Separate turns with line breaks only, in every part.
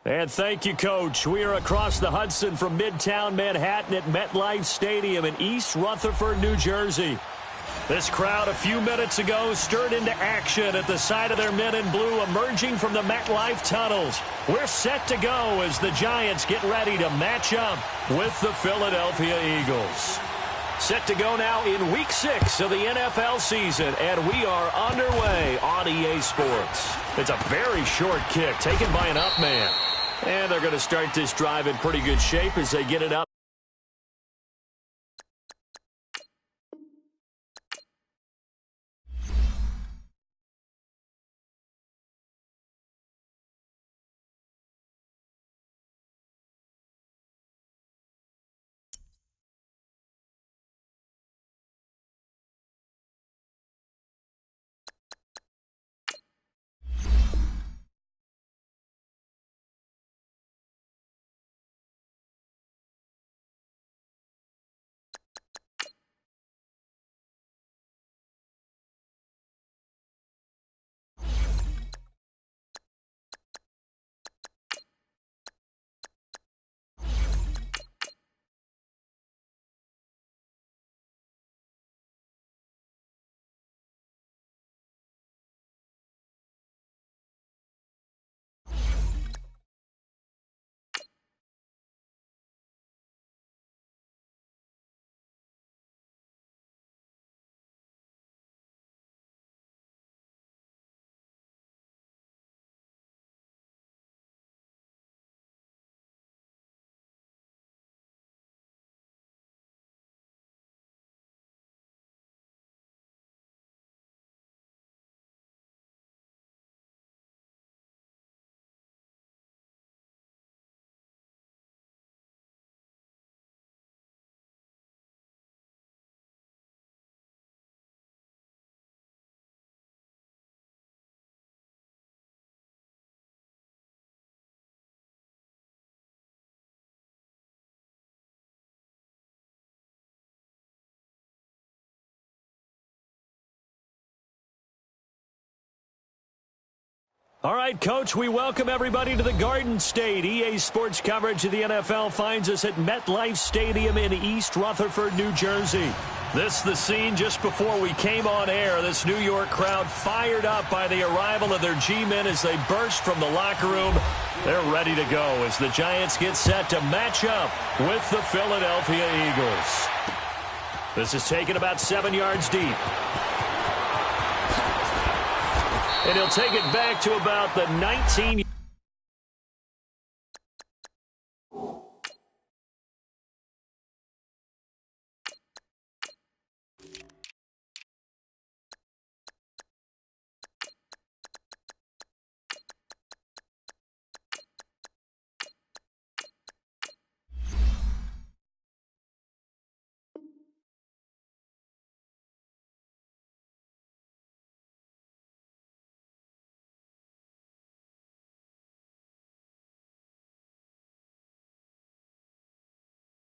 And thank you, Coach. We are across the Hudson from Midtown Manhattan at MetLife Stadium in East Rutherford, New Jersey. This crowd a few minutes ago stirred into action at the side of their men in blue emerging from the MetLife tunnels. We're set to go as the Giants get ready to match up with the Philadelphia Eagles. Set to go now in Week 6 of the NFL season, and we are underway on EA Sports. It's a very short kick taken by an up man. And they're going to start this drive in pretty good shape as they get it up. All right, Coach, we welcome everybody to the Garden State. EA Sports coverage of the NFL finds us at MetLife Stadium in East Rutherford, New Jersey. This the scene just before we came on air. This New York crowd fired up by the arrival of their G-men as they burst from the locker room. They're ready to go as the Giants get set to match up with the Philadelphia Eagles. This is taken about 7 yards deep. And he'll take it back to about the 19.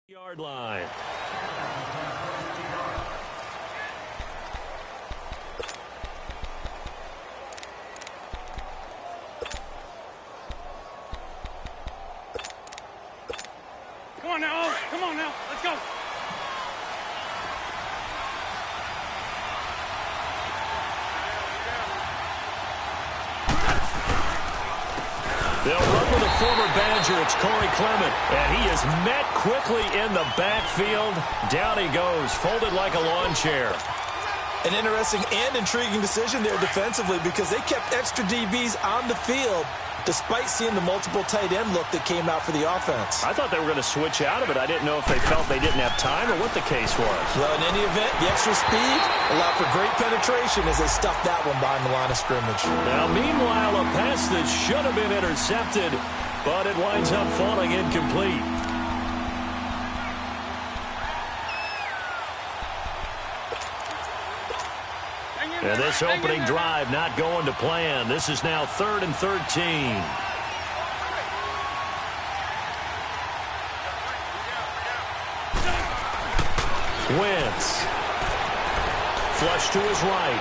Yard line.
Come on now, come on now, let's go.
They'll run with a former Badger. It's Corey Clement. And he is met quickly in the backfield. Down he goes, folded like a lawn chair.
An interesting and intriguing decision there defensively because they kept extra DBs on the field despite seeing the multiple tight end look that came out for the offense.
I thought they were going to switch out of it. I didn't know if they felt they didn't have time or what the case was.
Well, in any event, the extra speed allowed for great penetration as they stuffed that one behind the line of scrimmage.
Now, meanwhile, a pass that should have been intercepted, but it winds up falling incomplete. And this opening drive not going to plan. This is now 3rd and 13. Wentz. Flush to his right.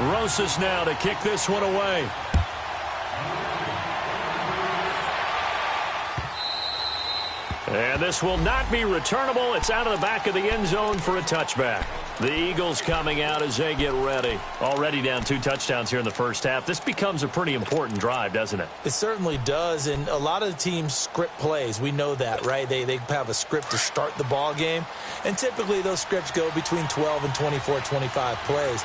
Rosas now to kick this one away. And this will not be returnable. It's out of the back of the end zone for a touchback. The Eagles coming out as they get ready. Already down 2 touchdowns here in the first half. This becomes a pretty important drive, doesn't it?
It certainly does, and a lot of the teams script plays. We know that, right? They have a script to start the ball game, and typically those scripts go between 12 and 24, 25 plays.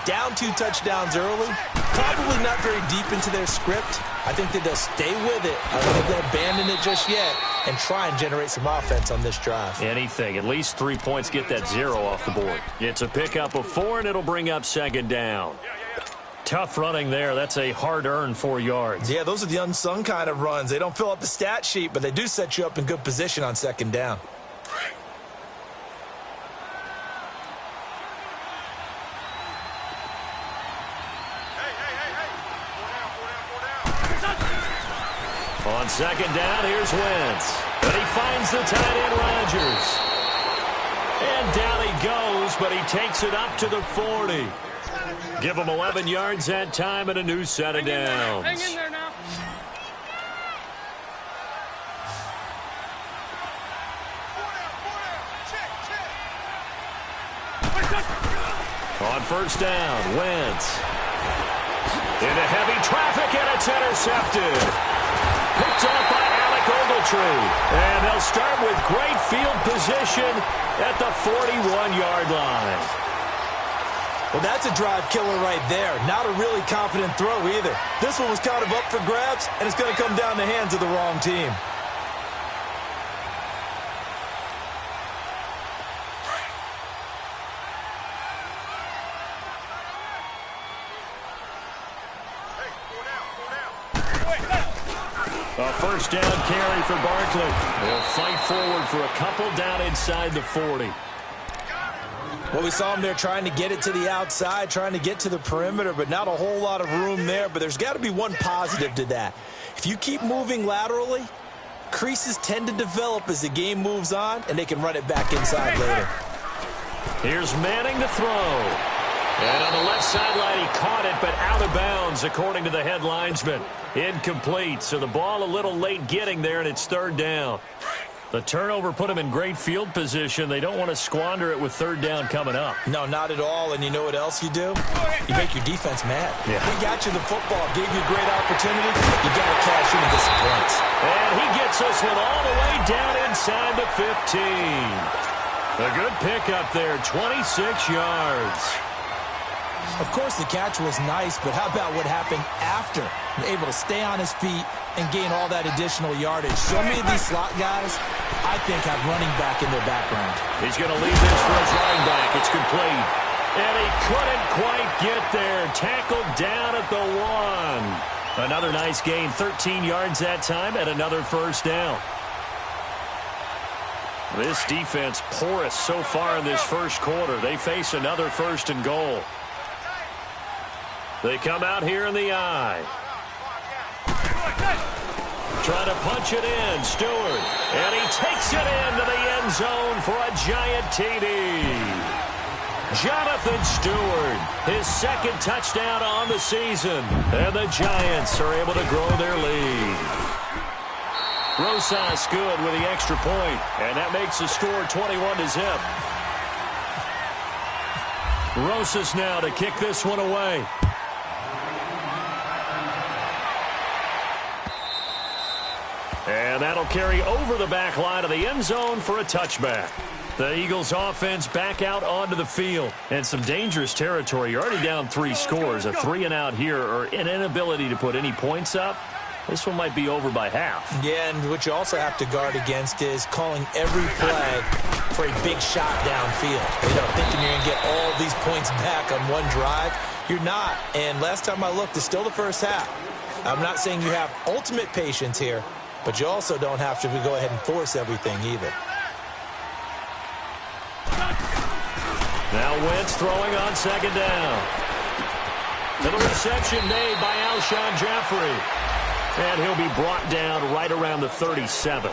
Down 2 touchdowns early, probably not very deep into their script. I think that they'll stay with it. I don't think they'll abandon it just yet and try and generate some offense on this drive.
Anything. At least 3 points, get that 0 off the board. It's a pickup of 4, and it'll bring up second down. Tough running there. That's a hard-earned 4 yards.
Yeah, those are the unsung kind of runs. They don't fill up the stat sheet, but they do set you up in good position on second down.
On second down, here's Wentz. But he finds the tight end, Rodgers. And down he goes, but he takes it up to the 40. Give him 11 yards that time and a new set of downs.
Hang in there now.
On first down, Wentz. Into heavy traffic, and it's intercepted. Picked up by Alec Ogletree. And they'll start with great field position at the 41-yard line.
Well, that's a drive killer right there. Not a really confident throw either. This one was kind of up for grabs, and it's going to come down the hands of the wrong team.
A first down carry for Barkley. They'll fight forward for a couple down inside the 40.
Well, we saw him there trying to get it to the outside, trying to get to the perimeter, but not a whole lot of room there. But there's got to be one positive to that. If you keep moving laterally, creases tend to develop as the game moves on, and they can run it back inside later.
Here's Manning to throw. And on the left sideline, he caught it, but out of bounds, according to the head linesman. Incomplete, so the ball a little late getting there, and it's third down. The turnover put him in great field position. They don't want to squander it with third down coming up.
No, not at all, and you know what else you do? You make your defense mad.
Yeah.
He got you the football, gave you a great opportunity. You got to cash in and get some points.
And he gets this one all the way down inside the 15. A good pickup there, 26 yards.
Of course, the catch was nice, but how about what happened after? Able to stay on his feet and gain all that additional yardage. So many of these slot guys, I think, have running back in their background.
He's going to leave this for his running back. It's complete. And he couldn't quite get there. Tackled down at the 1. Another nice gain, 13 yards that time, and another first down. This defense porous so far in this first quarter. They face another first and goal. They come out here in the eye. Trying to punch it in, Stewart. And he takes it into the end zone for a giant TD. Jonathan Stewart, his second touchdown on the season. And the Giants are able to grow their lead. Rosas good with the extra point. And that makes the score 21-0. Rosas now to kick this one away. And that'll carry over the back line of the end zone for a touchback. The Eagles offense back out onto the field. And some dangerous territory. You're already down 3 scores. A 3-and-out here or an inability to put any points up. This one might be over by half. Yeah, and what you also have to guard against is calling every play for a big shot downfield. You know, thinking you're going to get all these points back on one drive. You're not. And last time I looked, it's still the first half. I'm not saying you have ultimate patience here, but you also don't have to go ahead and force everything either. Now Wentz throwing on second down. And the reception made by Alshon Jeffrey. And he'll be brought down right around the 37.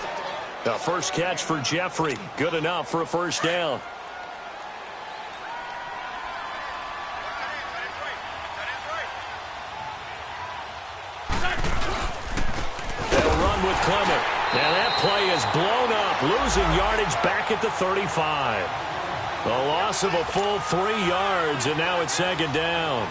The first catch for Jeffrey. Good enough for a first down. losing yardage back at the 35. A loss of a full 3 yards, and now it's second down.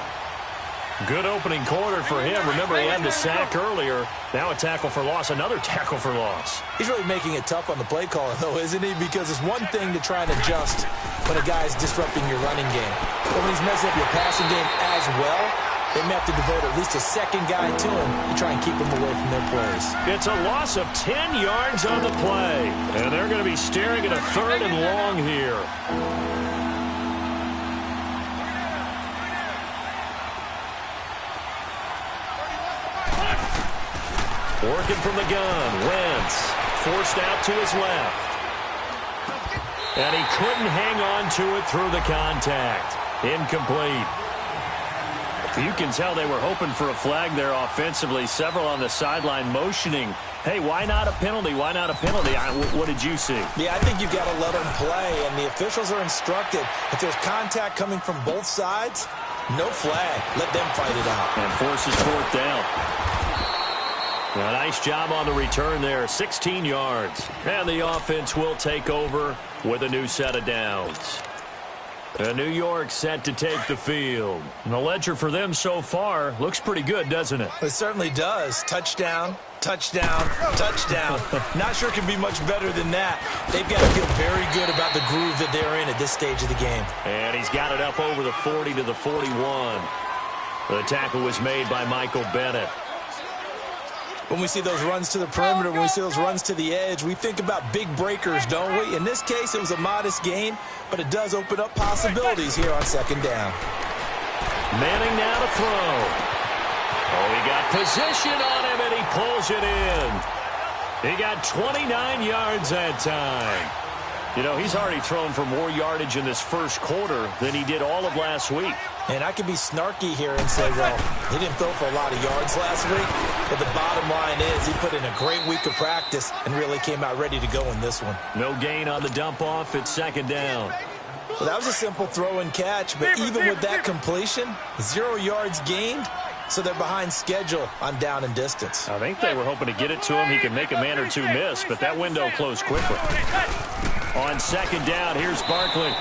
Good opening quarter for him. Remember, he had the sack earlier. Now a tackle for loss, another tackle for loss.
He's really making it tough on the play caller, though, isn't he? Because it's one thing to try and adjust when a guy's disrupting your running game. But when he's messing up your passing game as well, they may have to devote at least a second guy to him to try and keep him away from their plays.
It's a loss of 10 yards on the play. And they're going to be staring at a 3rd and long here. Working from the gun. Wentz forced out to his left. And he couldn't hang on to it through the contact. Incomplete. You can tell they were hoping for a flag there offensively. Several on the sideline motioning, hey, why not a penalty? Why not a penalty? What did you see?
Yeah, I think you've got to let them play, and the officials are instructed. If there's contact coming from both sides, no flag. Let them fight it out.
And forces 4th down. A nice job on the return there, 16 yards. And the offense will take over with a new set of downs. And New York set to take the field. And the ledger for them so far looks pretty good, doesn't it?
It certainly does. Touchdown, touchdown, touchdown. Not sure it can be much better than that. They've got to feel very good about the groove that they're in at this stage of the game.
And he's got it up over the 40 to the 41. The tackle was made by Michael Bennett.
When we see those runs to the perimeter, when we see those runs to the edge, we think about big breakers, don't we? In this case, it was a modest gain, but it does open up possibilities here on second down.
Manning now to throw. Oh, he got position on him, and he pulls it in. He got 29 yards that time. You know, he's already thrown for more yardage in this first quarter than he did all of last week.
And I could be snarky here and say, well, he didn't throw for a lot of yards last week, but the bottom line is he put in a great week of practice and really came out ready to go in this one.
No gain on the dump-off. It's second down.
Well, that was a simple throw and catch, but even with that completion, 0 yards gained, so they're behind schedule on down and distance.
I think they were hoping to get it to him. He could make a man or two miss, but that window closed quickly. On second down, here's Barkley.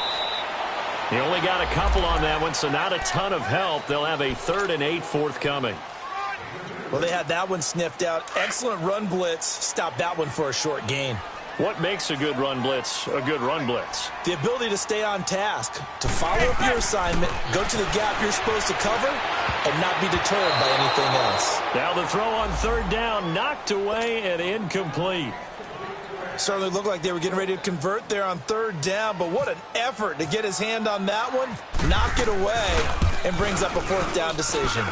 He only got a couple on that one, so not a ton of help. They'll have a 3rd and 8 forthcoming.
Well, they had that one sniffed out. Excellent run blitz. Stopped that one for a short gain.
What makes a good run blitz a good run blitz?
The ability to stay on task, to follow up your assignment, go to the gap you're supposed to cover, and not be deterred by anything else.
Now the throw on 3rd down, knocked away and incomplete.
Certainly looked like they were getting ready to convert there on 3rd down, but what an effort to get his hand on that one, knock it away, and brings up a 4th down decision.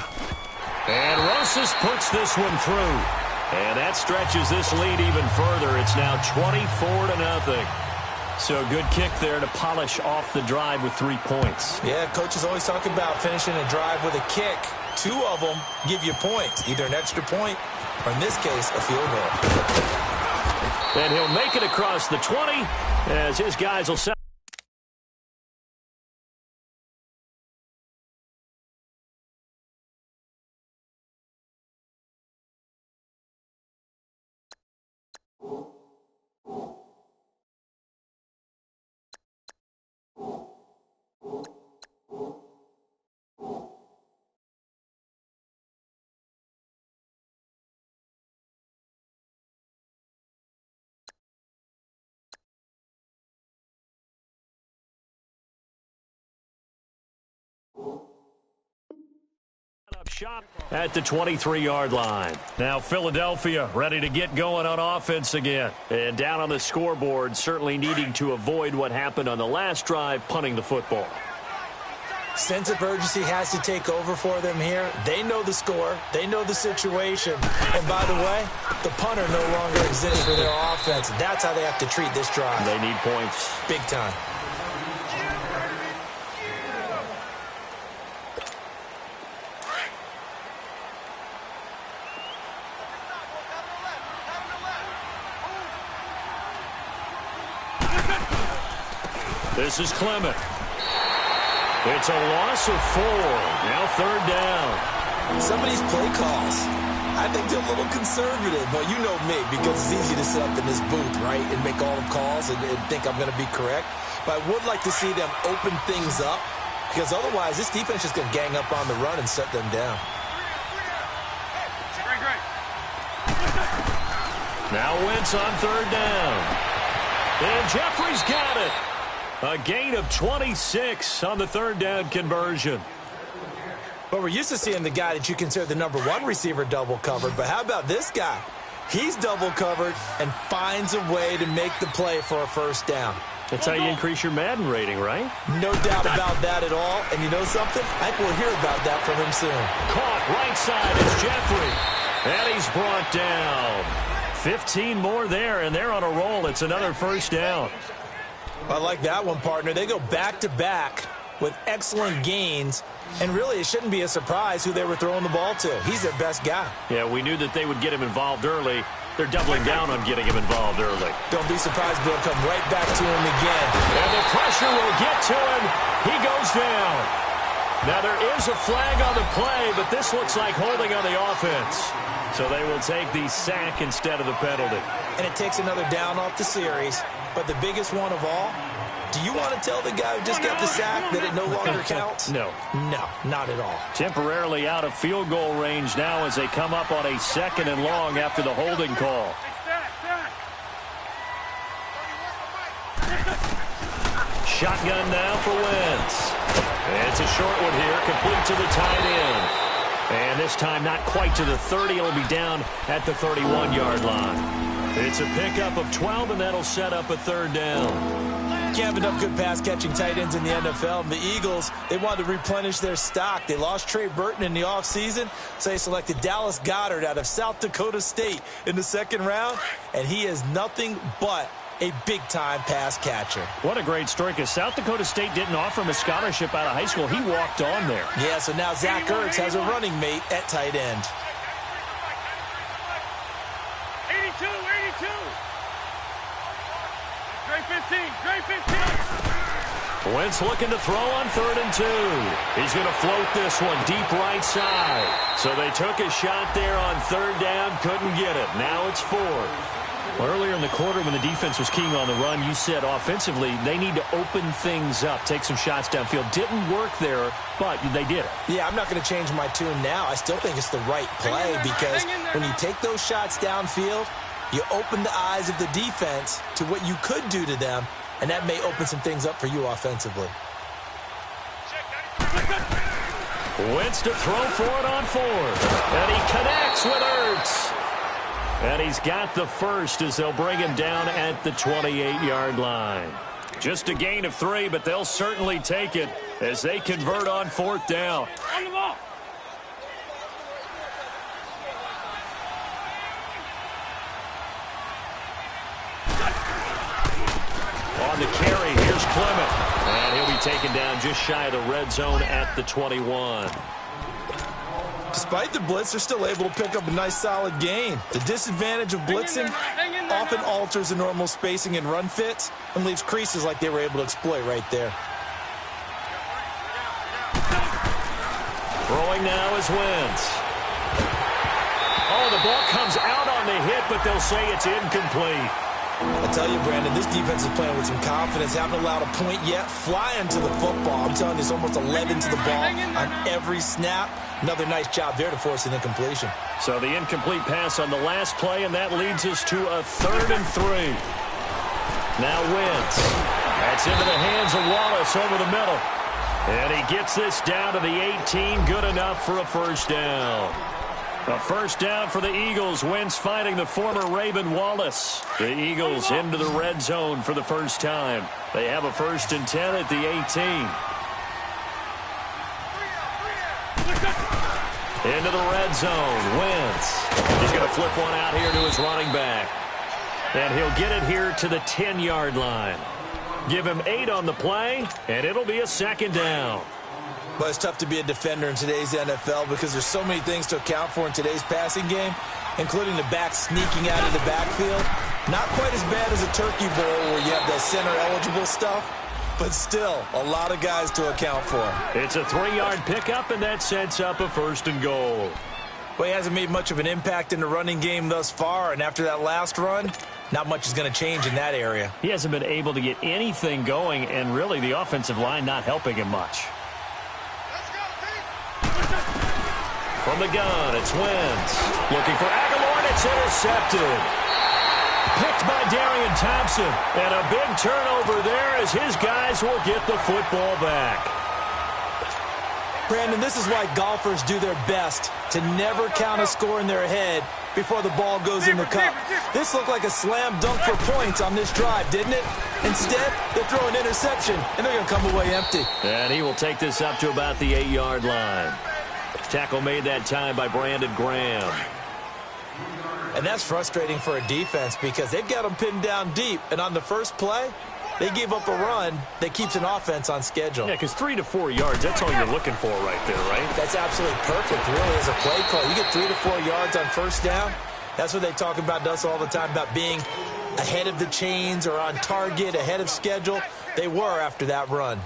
And Rosas puts this one through. And that stretches this lead even further. It's now 24-0. So good kick there to polish off the drive with 3 points.
Yeah, coaches always talk about finishing a drive with a kick. 2 of them give you points, either an extra point or, in this case, a field goal.
And he'll make it across the 20 as his guys will set. Up shop at the 23-yard line. Now Philadelphia ready to get going on offense again. And down on the scoreboard, certainly needing to avoid what happened on the last drive, punting the football.
Sense of urgency has to take over for them here. They know the score. They know the situation. And by the way, the punter no longer exists for their offense. That's how they have to treat this drive.
They need points.
Big time.
This is Clement. It's a loss of 4. Now 3rd down.
Some of these play calls, I think they're a little conservative, but you know me, because it's easy to sit up in this booth, right, and make all the calls and think I'm going to be correct. But I would like to see them open things up, because otherwise this defense is going to gang up on the run and shut them down.
Now Wentz on third down. And Jeffrey's got it. A gain of 26 on the third down conversion.
But we're used to seeing the guy that you consider the #1 receiver double covered. But how about this guy? He's double covered and finds a way to make the play for a first down.
That's how you increase your Madden rating, right?
No doubt about that at all. And you know something? I think we'll hear about that from him soon.
Caught right side is Jeffrey. And he's brought down. 15 more there, and they're on a roll. It's another first down.
I like that one, partner. They go back-to-back with excellent gains, and really it shouldn't be a surprise who they were throwing the ball to. He's their best guy.
Yeah, we knew that they would get him involved early. They're doubling down on getting him involved early.
Don't be surprised they'll come right back to him again.
And the pressure will get to him. He goes down. Now there is a flag on the play, but this looks like holding on the offense. So they will take the sack instead of the penalty.
And it takes another down off the series. But the biggest one of all, do you want to tell the guy who just got the sack that it no longer counts?
No.
No, not at all.
Temporarily out of field goal range now as they come up on a 2nd and long after the holding call. Shotgun now for Wentz. And it's a short one here, complete to the tight end. And this time not quite to the 30. It'll be down at the 31-yard line. It's a pickup of 12, and that'll set up a third down.
Can't have enough good pass-catching tight ends in the NFL. And the Eagles, they wanted to replenish their stock. They lost Trey Burton in the offseason, so they selected Dallas Goedert out of South Dakota State in the 2nd round, and he is nothing but a big-time pass catcher.
What a great story, because South Dakota State didn't offer him a scholarship out of high school. He walked on there.
Yeah, so now Zach Ertz has a running mate at tight end.
82, 82. Great 15, great 15.
Wentz looking to throw on 3rd and 2. He's going to float this one deep right side. So they took a shot there on 3rd down, couldn't get it. Now it's 4th. Well, earlier in the quarter when the defense was keying on the run, you said offensively they need to open things up, take some shots downfield. Didn't work there, but they did it.
Yeah, I'm not going to change my tune now. I still think it's the right play because when you take those shots downfield, you open the eyes of the defense to what you could do to them, and that may open some things up for you offensively.
Wentz to throw for it on 4th. And he connects with Ertz. And he's got the first as they'll bring him down at the 28-yard line. Just a gain of 3, but they'll certainly take it as they convert on 4th down.
On the ball.
On the carry, here's Clement. And he'll be taken down just shy of the red zone at the 21.
Despite the blitz, they're still able to pick up a nice, solid gain. The disadvantage of blitzing often alters the normal spacing and run fits and leaves creases like they were able to exploit right there.
Throwing now is Wentz. Oh, the ball comes out on the hit, but they'll say it's incomplete.
I tell you, Brandon, this defense is playing with some confidence. Haven't allowed a point yet. Flying to the football. I'm telling you, it's almost 11 to the ball on every snap. Another nice job there to force an incompletion.
So the incomplete pass on the last play, and that leads us to a 3rd and 3. Now Wentz. That's into the hands of Wallace over the middle. And he gets this down to the 18. Good enough for a first down. A first down for the Eagles. Wentz fighting the former Raven Wallace. The Eagles into the red zone for the first time. They have a 1st and 10 at the 18. Into the red zone. Wentz. He's going to flip one out here to his running back. And he'll get it here to the 10-yard line. Give him 8 on the play, and it'll be a 2nd down.
But it's tough to be a defender in today's NFL because there's so many things to account for in today's passing game, including the back sneaking out of the backfield. Not quite as bad as a turkey bowl where you have the center-eligible stuff, but still a lot of guys to account for.
It's a 3-yard pickup, and that sets up a 1st and goal.
Well, he hasn't made much of an impact in the running game thus far, and after that last run, not much is going to change in that area.
He hasn't been able to get anything going, and really the offensive line not helping him much. From the gun, it's Wentz. Looking for Aguilar, and it's intercepted. Picked by Darian Thompson. And a big turnover there as his guys will get the football back.
Brandon, this is why golfers do their best to never count a score in their head before the ball goes in the cup. This looked like a slam dunk for points on this drive, didn't it? Instead, they'll throw an interception, and they're going to come away empty.
And he will take this up to about the 8-yard line. Tackle made that time by Brandon Graham.
And that's frustrating for a defense because they've got them pinned down deep. And on the first play, they gave up a run that keeps an offense on schedule.
Yeah, because 3 to 4 yards, that's all you're looking for right there, right?
That's absolutely perfect, really, as a play call. You get 3 to 4 yards on first down. That's what they talk about us all the time, about being ahead of the chains or on target, ahead of schedule. They were after that run.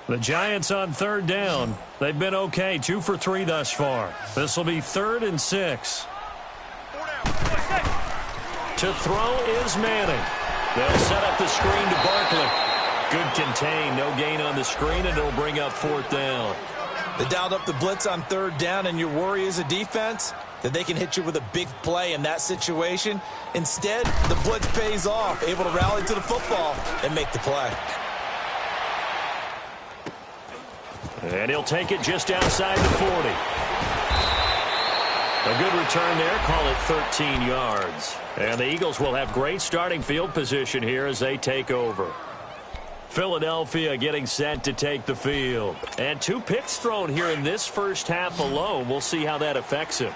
The Giants on 3rd down. They've been okay, 2 for 3 thus far. This will be 3rd and 6. To throw is Manning. They'll set up the screen to Barkley. Good contain, no gain on the screen, and it'll bring up 4th down.
They dialed up the blitz on 3rd down, and your worry as a defense that they can hit you with a big play in that situation. Instead, the blitz pays off, able to rally to the football and make the play.
And he'll take it just outside the 40. A good return there, call it 13 yards. And the Eagles will have great starting field position here as they take over. Philadelphia getting set to take the field. And 2 picks thrown here in this first half alone. We'll see how that affects him.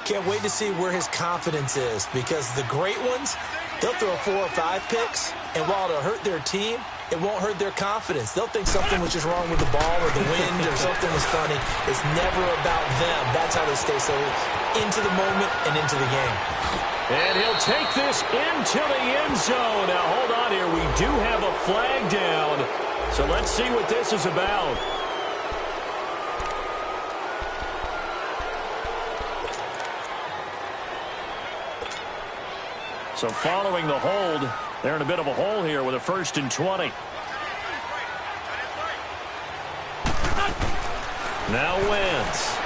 Can't wait to see where his confidence is, because the great ones, they'll throw 4 or 5 picks, and while it'll hurt their team, it won't hurt their confidence. They'll think something was just wrong with the ball or the wind or something was funny. It's never about them. That's how they stay so into the moment and into the game.
And he'll take this into the end zone. Now, hold on here. We do have a flag down. So let's see what this is about. So following the hold, they're in a bit of a hole here with a 1st and 20. Now Wentz.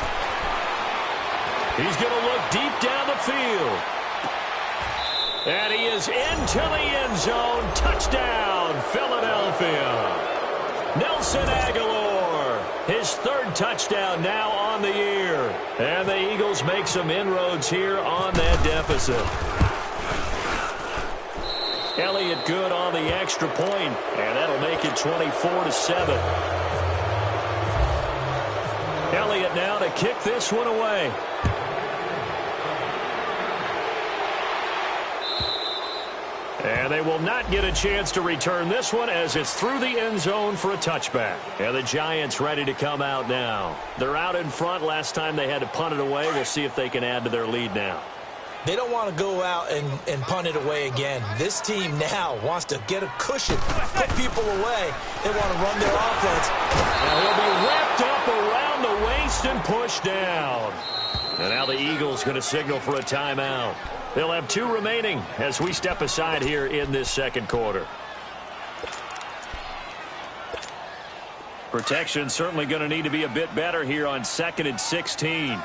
He's going to look deep down the field. And he is into the end zone. Touchdown, Philadelphia. Nelson Aguilar, his 3rd touchdown now on the year. And the Eagles make some inroads here on that deficit. Elliott good on the extra point, and that'll make it 24-7. Elliott now to kick this one away. And they will not get a chance to return this one as it's through the end zone for a touchback. And the Giants ready to come out now. They're out in front. Last time they had to punt it away. We'll see if they can add to their lead now.
They don't want to go out and punt it away again. This team now wants to get a cushion, put people away. They want to run their offense.
Now he'll be wrapped up around the waist and pushed down. And now the Eagles going to signal for a timeout. They'll have 2 remaining as we step aside here in this 2nd quarter. Protection certainly going to need to be a bit better here on 2nd and 16.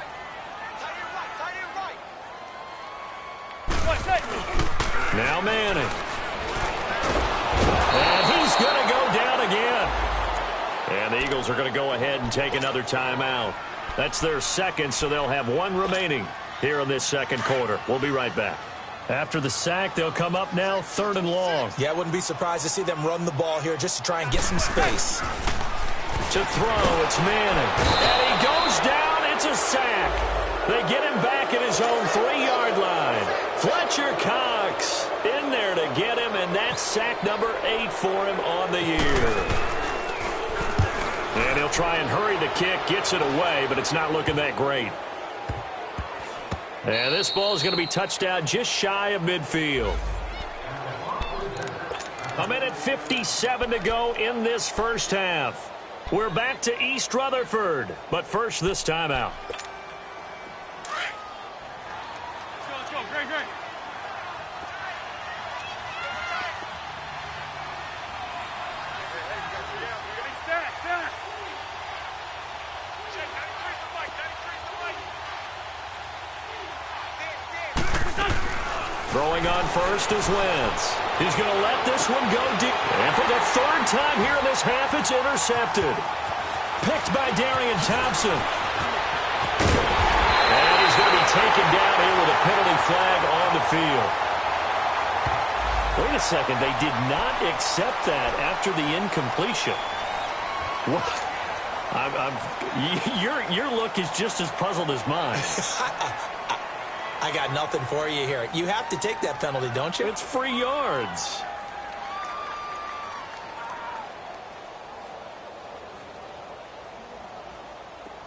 Now Manning. And he's going to go down again. And the Eagles are going to go ahead and take another timeout. That's their 2nd, so they'll have 1 remaining here in this 2nd quarter. We'll be right back. After the sack, they'll come up now 3rd and long.
Yeah, I wouldn't be surprised to see them run the ball here just to try and get some space.
To throw, it's Manning. And he goes down. It's a sack. They get him back at his own 3-yard line. Fletcher Cox in there to get him, and that's sack number 8 for him on the year. And he'll try and hurry the kick, gets it away, but it's not looking that great. And this ball is going to be touched down just shy of midfield. A minute 57 to go in this first half. We're back to East Rutherford, but first this timeout.
Let's go, Greg, Greg.
Throwing on first is Wentz. He's going to let this one go deep. And for the third time here in this half, it's intercepted. Picked by Darian Thompson. And he's going to be taken down here with a penalty flag on the field. Wait a second. They did not accept that after the incompletion. What? Your look is just as puzzled as mine.
I got nothing for you here. You have to take that penalty, don't you?
It's free yards.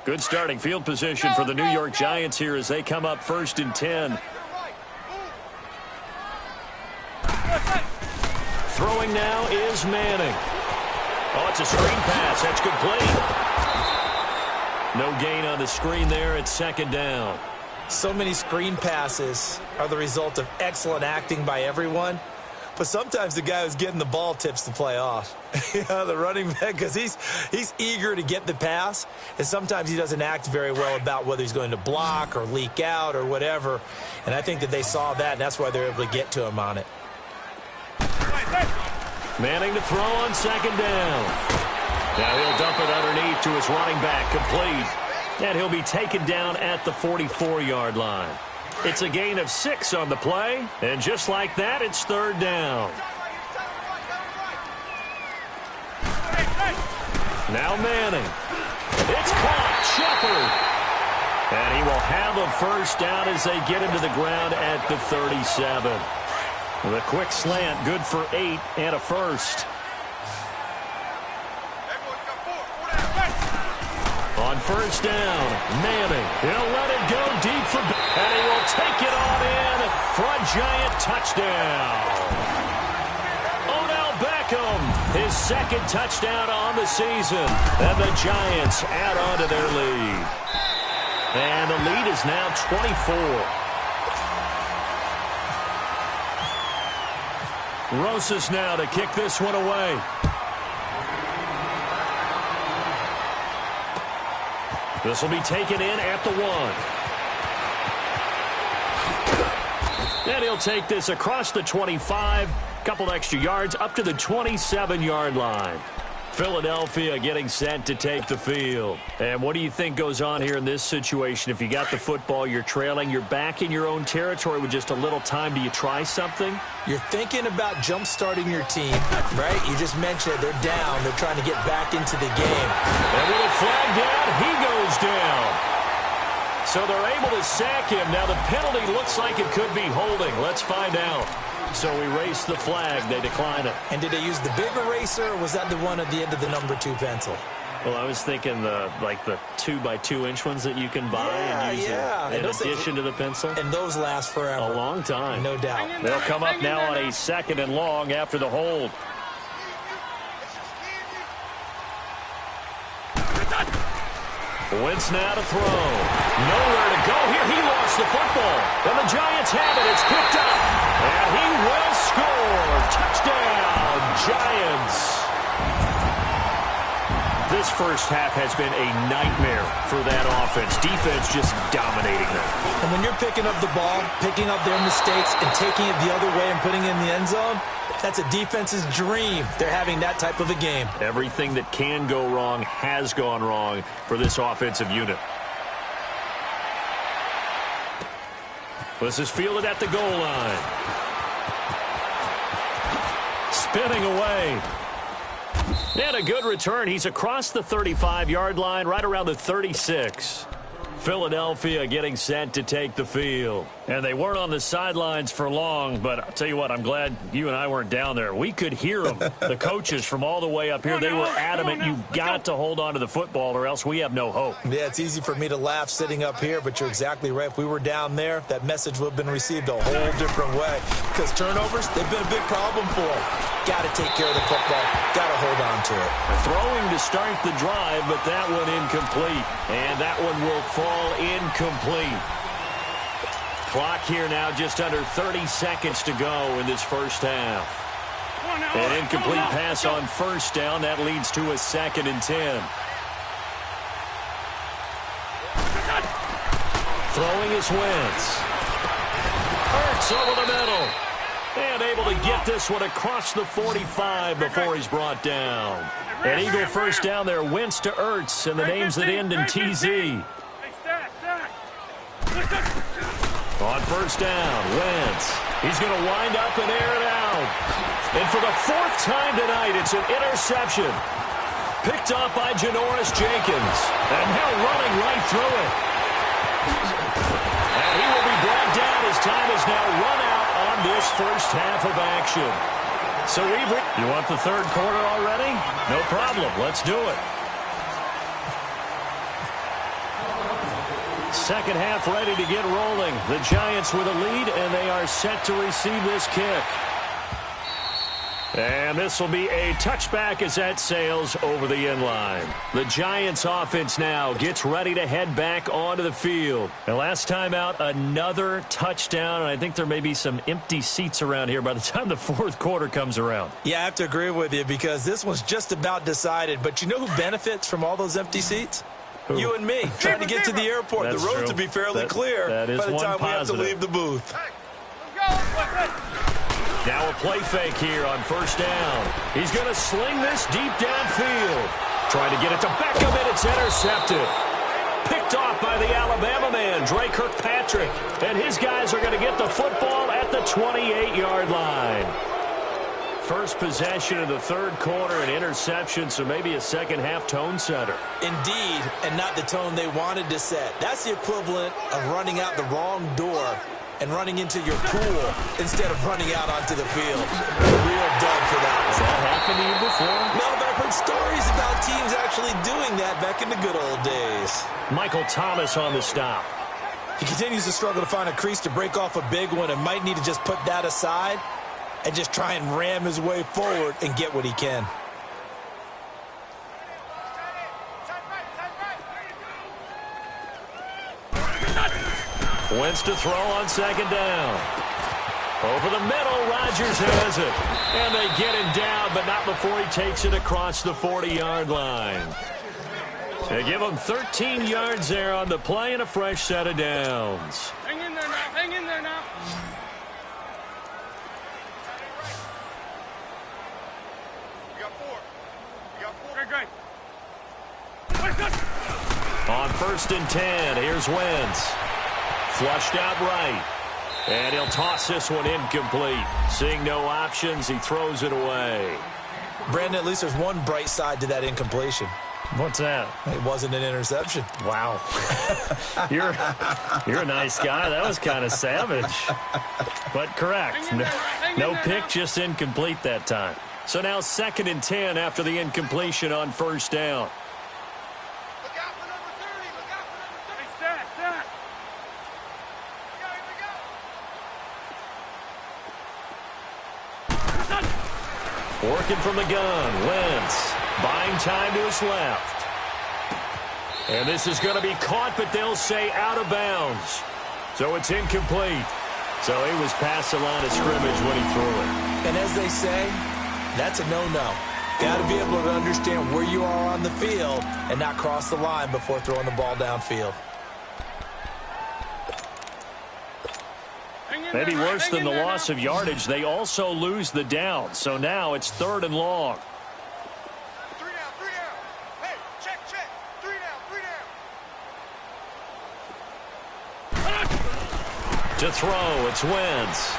Good starting field position for the New York Giants here as they come up 1st and 10. Throwing now is Manning. Oh, it's a screen pass. That's complete. No gain on the screen there. It's 2nd down.
So many screen passes are the result of excellent acting by everyone. But sometimes the guy who's getting the ball tips the play off. The running back, because he's eager to get the pass. And sometimes he doesn't act very well about whether he's going to block or leak out or whatever. And I think that they saw that, and that's why they're able to get to him on it.
Manning to throw on 2nd down. Now he'll dump it underneath to his running back, complete. And he'll be taken down at the 44-yard line. It's a gain of 6 on the play. And just like that, it's 3rd down. Now Manning. It's caught. Shepard. And he will have a 1st down as they get him to the ground at the 37. The quick slant, good for 8 and a 1st. On 1st down, Manning. He'll let it go deep for... And he will take it on in for a Giant touchdown. Odell Beckham, his 2nd touchdown on the season. And the Giants add on to their lead. And the lead is now 24. Rosas now to kick this one away. This will be taken in at the 1. And he'll take this across the 25. Couple extra yards up to the 27-yard line. Philadelphia getting set to take the field. And what do you think goes on here in this situation? If you got the football, you're trailing, you're back in your own territory with just a little time. Do you try something?
You're thinking about jump-starting your team, right? You just mentioned it. They're down. They're trying to get back into the game.
And with a flag down, he goes down. So they're able to sack him. Now the penalty looks like it could be holding. Let's find out. So erase the flag. They decline it.
And did they use the big eraser, or was that the one at the end of the number 2 pencil?
Well, I was thinking the 2x2-inch ones that you can buy and use in addition to the pencil.
And those last forever.
A long time.
No doubt.
They'll come up now on a 2nd and long after the hold. Wentz now to throw. Nowhere to go here. He lost the football. And the Giants have it. It's picked up. And he will score. Touchdown, Giants. This first half has been a nightmare for that offense. Defense just dominating them.
And when you're picking up the ball, picking up their mistakes, and taking it the other way and putting it in the end zone, that's a defense's dream. They're having that type of a game.
Everything that can go wrong has gone wrong for this offensive unit. This is fielded at the goal line. Spinning away. And a good return. He's across the 35-yard line, right around the 36. Philadelphia getting set to take the field. And they weren't on the sidelines for long, but I'll tell you what, I'm glad you and I weren't down there. We could hear them. The coaches from all the way up here, they were adamant, you've got to hold on to the football or else we have no hope.
Yeah, it's easy for me to laugh sitting up here, but you're exactly right. If we were down there, that message would have been received a whole different way. Because turnovers, they've been a big problem for them. Got to take care of the football. Got to hold on to it.
Throwing to start the drive, but that one incomplete. And that one will fall incomplete. Clock here now just under 30 seconds to go in this first half. An incomplete pass on first down. That leads to a 2nd and 10. Throwing is Wentz. Hurts over the middle. And able to get this one across the 45 before he's brought down. An Eagle first down there. Wentz to Ertz, and the names that end in TZ. On first down, Wentz. He's going to wind up and air it out. And for the 4th time tonight, it's an interception. Picked up by Janoris Jenkins. And now running right through it. And he will be brought down. His time is now run out on this first half of action. So you want the third quarter already? No problem. Let's do it. Second half ready to get rolling. The Giants with a lead, and they are set to receive this kick. And this will be a touchback as that sails over the end line. The Giants offense now gets ready to head back onto the field. And last time out, another touchdown, and I think there may be some empty seats around here by the time the fourth quarter comes around.
Yeah, I have to agree with you because this one's just about decided. But you know who benefits from all those empty seats? Who? You and me, trying to get to the airport.
That's
the road
true.
to be fairly clear
by the time we have to leave
the booth.
Now a play fake here on first down. He's going to sling this deep downfield. Trying to get it to Beckham, and it's intercepted. Picked off by the Alabama man, Dre Kirkpatrick. And his guys are going to get the football at the 28-yard line. First possession of the third quarter, an interception, so maybe a second-half tone setter.
Indeed, and not the tone they wanted to set. That's the equivalent of running out the wrong door and running into your pool instead of running out onto the field. A real dud for that one.
Has that happened to you before?
No, but I've heard stories about teams actually doing that back in the good old days.
Michael Thomas on the stop.
He continues to struggle to find a crease to break off a big one and might need to just put that aside and just try and ram his way forward and get what he can.
Wentz to throw on second down. Over the middle, Rodgers has it. And they get him down, but not before he takes it across the 40-yard line. They give him 13 yards there on the play and a fresh set of downs.
Hang in there now. Hang in there now. You got 4. You got 4. Okay, great.
On first and 10, here's Wentz. Flushed out right. And he'll toss this one incomplete. Seeing no options, he throws it away.
Brandon, at least there's one bright side to that incompletion.
What's that?
It wasn't an interception.
Wow. You're a nice guy. That was kind of savage. But correct. No pick, just incomplete that time. So now 2nd and 10 after the incompletion on first down.
Look out for number 30. Look out for number 30. Hey, stat.
Working from the gun, Wentz buying time to his left. And this is going to be caught, but they'll say out of bounds. So it's incomplete. So he was past the line of scrimmage when he threw it.
And as they say, that's a no-no. Got to be able to understand where you are on the field and not cross the line before throwing the ball downfield.
Maybe worse than the loss of yardage, they also lose the down. So now it's 3rd and long.
3 down. Hey, check. 3 down.
To throw, it's Wentz.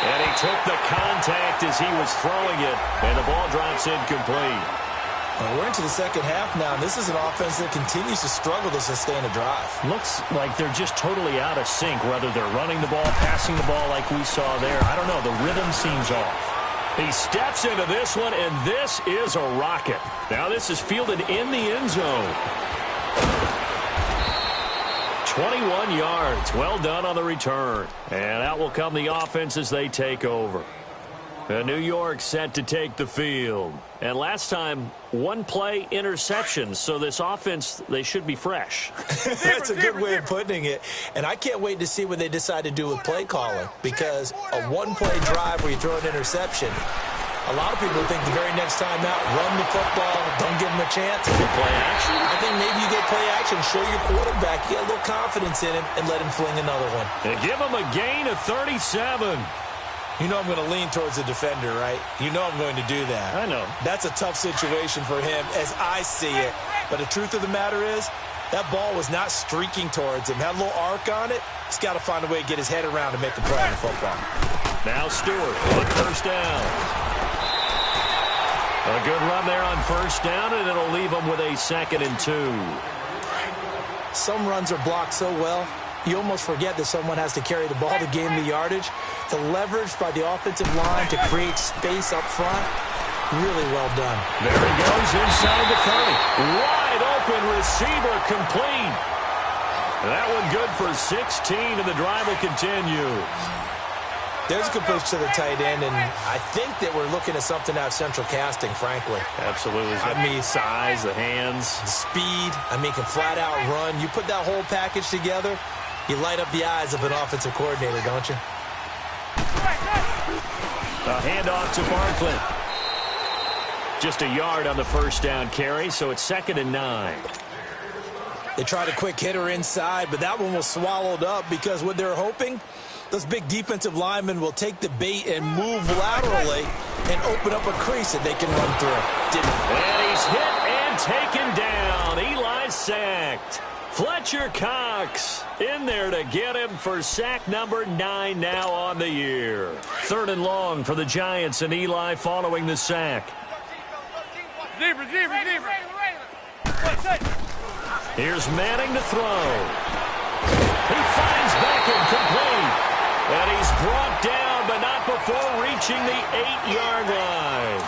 And he took the contact as he was throwing it, and the ball drops incomplete.
Well, we're into the second half now, and this is an offense that continues to struggle to sustain a drive.
Looks like they're just totally out of sync, whether they're running the ball, passing the ball like we saw there. I don't know. The rhythm seems off. He steps into this one, and this is a rocket. Now this is fielded in the end zone. 21 yards. Well done on the return. And out will come the offense as they take over. New York set to take the field. And last time, one play interception. So this offense, they should be fresh.
That's a good way of putting it. And I can't wait to see what they decide to do with play calling. Because a one-play drive where you throw an interception, a lot of people think the very next time out, run the football, don't give them a chance.
Play action?
I think maybe you go play action, show your quarterback, get a little confidence in him, and let him fling another one.
And give him a gain of 37.
You know I'm going to lean towards the defender, right? You know I'm going to do that.
I know.
That's a tough situation for him as I see it. But the truth of the matter is, that ball was not streaking towards him. Had a little arc on it. He's got to find a way to get his head around to make a play on the football.
Now Stewart on first down. A good run there on first down, and it'll leave him with a 2nd and 2.
Some runs are blocked so well, you almost forget that someone has to carry the ball to gain the yardage. The leverage by the offensive line to create space up front, really well done.
There he goes inside the 30. Wide open receiver complete. That one good for 16, and the drive will continue.
There's a good push to the tight end, and I think that we're looking at something out of central casting, frankly.
Absolutely. I mean, size, the hands.
The speed. I mean, can flat out run. You put that whole package together, you light up the eyes of an offensive coordinator, don't you?
A handoff to Barkley. Just a yard on the first down carry, so it's 2nd and 9.
They tried a quick hitter inside, but that one was swallowed up because what they're hoping, those big defensive linemen will take the bait and move laterally and open up a crease that they can run through. Didn't.
And he's hit and taken down. Eli sacked. Fletcher Cox in there to get him for sack number 9 now on the year. 3rd and long for the Giants, and Eli following the sack.
Zebra.
Here's Manning to throw. He finds Beckham complete. And he's brought down, but not before reaching the 8-yard line.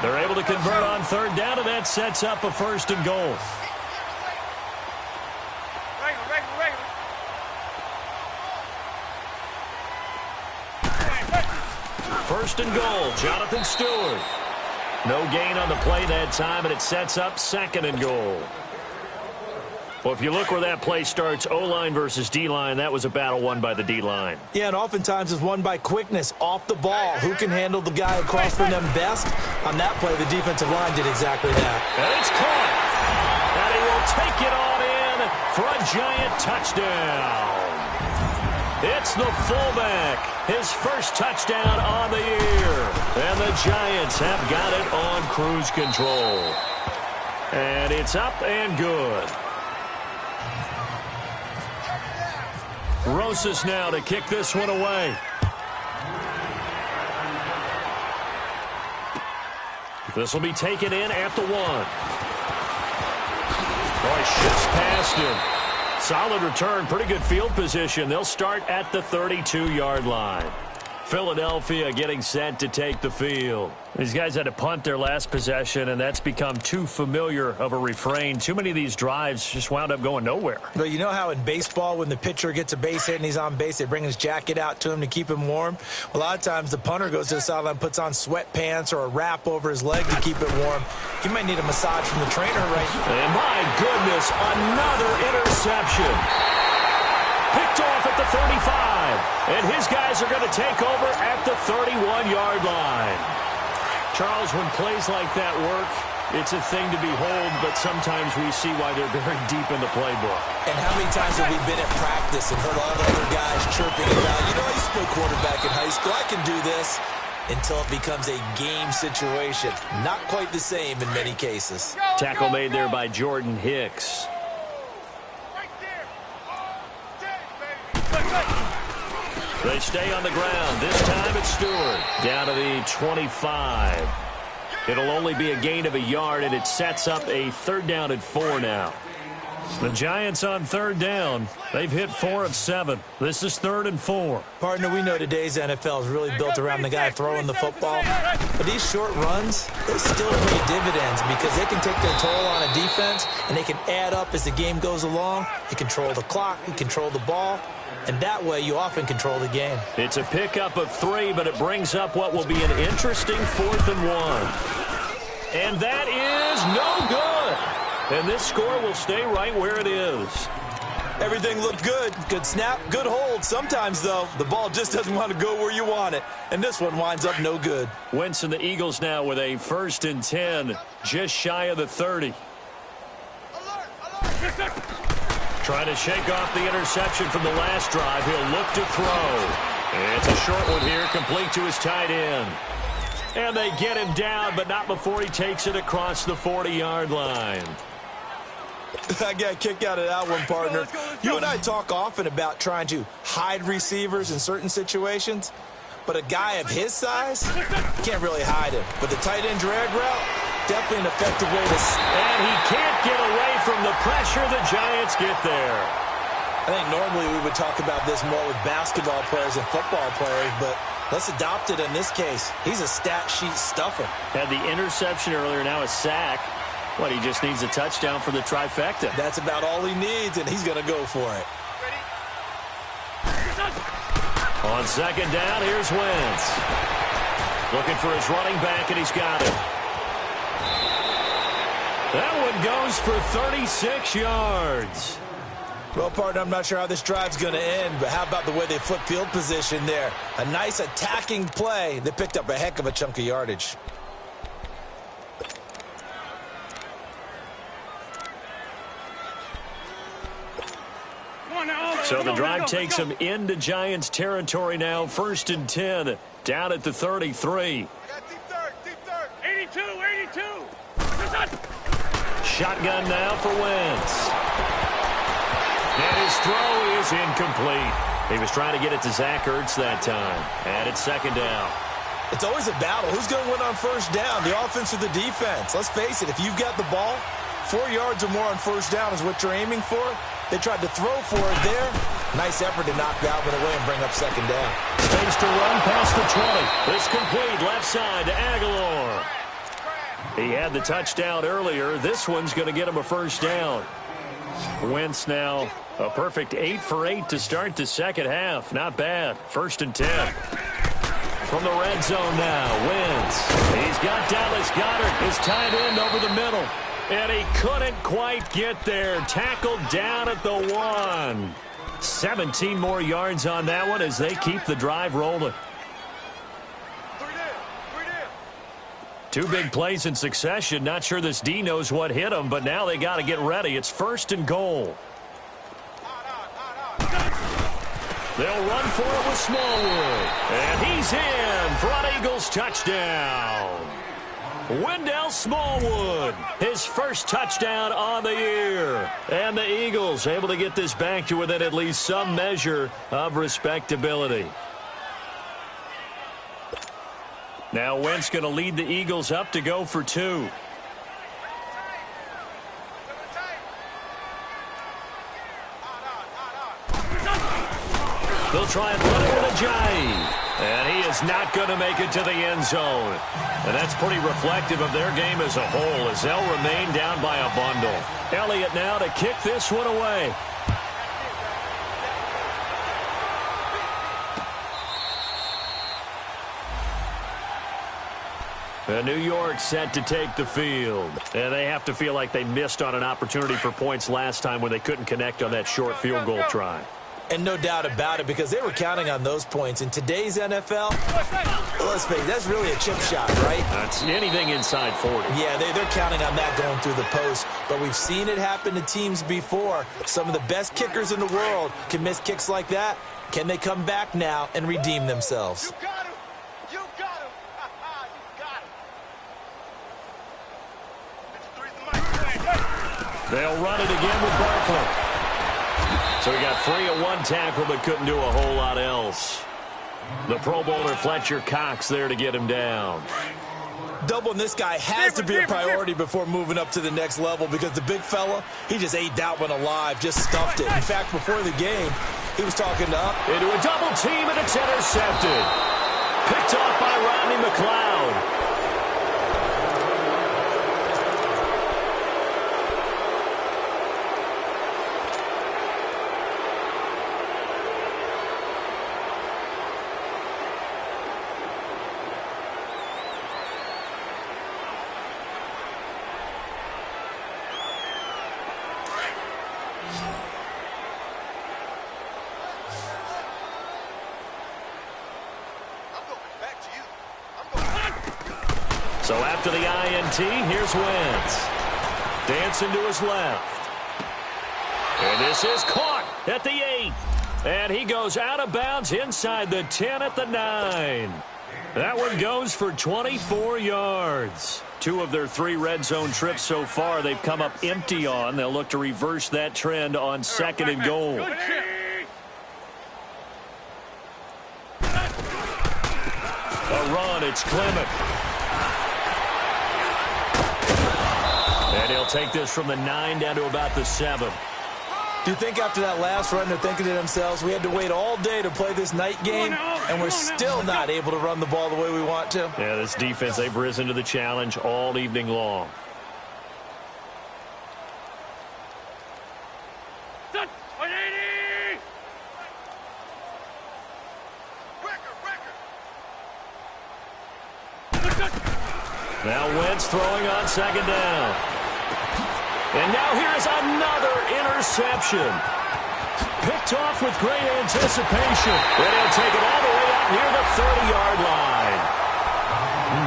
They're able to convert on 3rd down, and that sets up a 1st and goal. First and goal, Jonathan Stewart. No gain on the play that time, and it sets up 2nd and goal. Well, if you look where that play starts, O-line versus D-line, that was a battle won by the D-line.
Yeah, and oftentimes it's won by quickness, off the ball. Who can handle the guy across from them best? On that play, the defensive line did exactly that.
And it's caught. And he will take it on in for a Giant touchdown. It's the fullback, his first touchdown on the year. And the Giants have got it on cruise control. And it's up and good. Rosas now to kick this one away. This will be taken in at the 1. Boy, shifts past him. Solid return, pretty good field position. They'll start at the 32-yard line. Philadelphia getting set to take the field. These guys had to punt their last possession, and that's become too familiar of a refrain. Too many of these drives just wound up going nowhere.
But you know how in baseball, when the pitcher gets a base hit and he's on base, they bring his jacket out to him to keep him warm? A lot of times the punter goes to the sideline, puts on sweatpants or a wrap over his leg to keep it warm. He might need a massage from the trainer right now.
And my goodness, another interception. Picked off at the 35. And his guys are going to take over at the 31-yard line. Charles, when plays like that work, it's a thing to behold, but sometimes we see why they're very deep in the playbook.
And how many times have we been at practice and heard all the other guys chirping about, you know, I used to play quarterback in high school, I can do this, until it becomes a game situation. Not quite the same in many cases.
Tackle made there by Jordan Hicks. They stay on the ground. This time it's Stewart. Down to the 25. It'll only be a gain of a yard, and it sets up a 3rd down and 4 now. The Giants on 3rd down. They've hit 4 of 7. This is 3rd and 4.
Partner, we know today's NFL is really built around the guy throwing the football. But these short runs, they still pay dividends because they can take their toll on a defense, and they can add up as the game goes along. You control the clock, you control the ball, and that way you often control the game.
It's a pickup of 3, but it brings up what will be an interesting 4th and 1. And that is no good. And this score will stay right where it is.
Everything looked good. Good snap, good hold. Sometimes, though, the ball just doesn't want to go where you want it. And this one winds up no good.
Wentz and the Eagles now with a 1st and 10, just shy of the 30. Trying to shake off the interception from the last drive. He'll look to throw. It's a short one here, complete to his tight end. And they get him down, but not before he takes it across the 40-yard line.
I got a kick out of that one, partner. You and I talk often about trying to hide receivers in certain situations, but a guy of his size can't really hide him. But the tight end drag route, definitely an effective way to...
And he can't get away from the pressure. The Giants get there.
I think normally we would talk about this more with basketball players and football players, but let's adopt it in this case. He's a stat sheet stuffer.
Had the interception earlier, now a sack. What, he just needs a touchdown for the trifecta.
That's about all he needs, and he's going to go for it.
On 2nd down, here's Wentz. Looking for his running back, and he's got it. That one goes for 36 yards.
Well, partner, I'm not sure how this drive's going to end, but how about the way they flip field position there? A nice attacking play that picked up a heck of a chunk of yardage.
So the drive takes him into Giants territory now. 1st and 10, down at the 33.
Deep third. 82.
Shotgun now for Wentz. And his throw is incomplete. He was trying to get it to Zach Ertz that time. And it's 2nd down.
It's always a battle. Who's going to win on 1st down, the offense or the defense? Let's face it, if you've got the ball, 4 yards or more on 1st down is what you're aiming for. They tried to throw for it there. Nice effort to knock Dalvin away and bring up 2nd down.
Space to run past the 20. It's complete left side to Aguilar. He had the touchdown earlier. This one's going to get him a 1st down. Wentz now a perfect 8 for 8 to start the 2nd half. Not bad. 1st and 10. From the red zone now, Wentz. He's got Dallas Goedert, his tight end, over the middle. And he couldn't quite get there. Tackled down at the 1. 17 more yards on that one as they keep the drive rolling. 2 big plays in succession. Not sure this D knows what hit him, but now they got to get ready. It's 1st and goal. They'll run for it with Smallwood. And he's in for an Eagles touchdown. Wendell Smallwood, his 1st touchdown on the year. And the Eagles able to get this back to within at least some measure of respectability. Now Wentz going to lead the Eagles up to go for 2. They'll try and run it with Ajayi. And he is not going to make it to the end zone. And that's pretty reflective of their game as a whole as they'll remain down by a bundle. Elliott now to kick this one away. And New York set to take the field. And they have to feel like they missed on an opportunity for points last time when they couldn't connect on that short field goal try.
And no doubt about it, because they were counting on those points. In today's NFL, let's face it, that's really a chip shot, right?
That's anything inside 40.
Yeah, they're counting on that going through the post. But we've seen it happen to teams before. Some of the best kickers in the world can miss kicks like that. Can they come back now and redeem themselves?
You got him. You got him. You got him.
They'll run it again with Barkley. So he got free of 1 tackle but couldn't do a whole lot else. The Pro Bowler Fletcher Cox there to get him down.
Doubling this guy has to be a priority before moving up to the next level because the big fella, he just ate that one alive, just stuffed it. In fact, before the game, he was talking to up.
Into a double team, and it's intercepted. Picked off by Rodney McLeod. So after the INT, here's Wentz. Dancing to his left. And this is caught at the 8. And he goes out of bounds inside the 10 at the 9. That one goes for 24 yards. 2 of their 3 red zone trips so far they've come up empty on. They'll look to reverse that trend on 2nd and goal. A run, it's Clement. And he'll take this from the 9 down to about the 7.
Do you think after that last run they're thinking to themselves, we had to wait all day to play this night game, and we're still not able to run the ball the way we want to?
Yeah, this defense, they've risen to the challenge all evening long. Now Wentz throwing on 2nd down. And now here's another interception. Picked off with great anticipation. And he'll take it all the way out near the 30-yard line.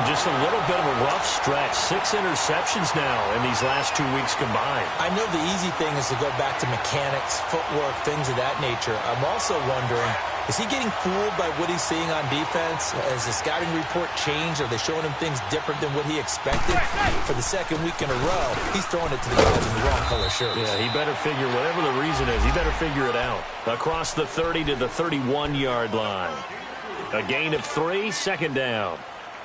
Just a little bit of a rough stretch. 6 interceptions now in these last 2 weeks combined.
I know the easy thing is to go back to mechanics, footwork, things of that nature. I'm also wondering, is he getting fooled by what he's seeing on defense? Has the scouting report changed? Are they showing him things different than what he expected? For the 2nd week in a row, he's throwing it to the guys in the wrong color shirts.
Yeah, he better figure, whatever the reason is, he better figure it out. Across the 30 to the 31-yard line. A gain of 3, 2nd down.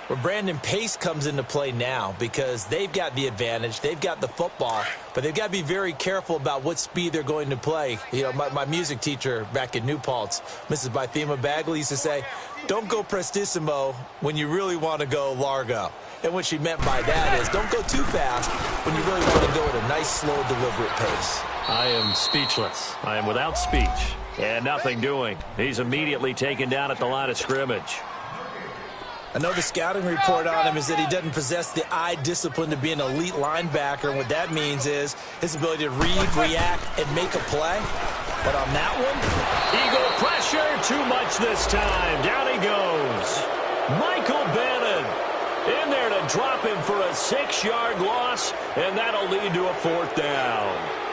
Where Brandon Pace comes into play now because they've got the advantage. They've got the football, but they've got to be very careful about what speed they're going to play. You know, my music teacher back in New Paltz, Mrs. Bythema Bagley, used to say, don't go prestissimo when you really want to go largo. And what she meant by that is don't go too fast when you really want to go at a nice, slow, deliberate pace.
I am speechless. I am without speech. And nothing doing. He's immediately taken down at the line of scrimmage.
I know the scouting report on him is that he doesn't possess the eye discipline to be an elite linebacker. And what that means is his ability to read, react, and make a play. But on that one,
Eagle pressure, too much this time. Down he goes. Michael Bannon in there to drop him for a 6-yard loss, and that'll lead to a 4th down.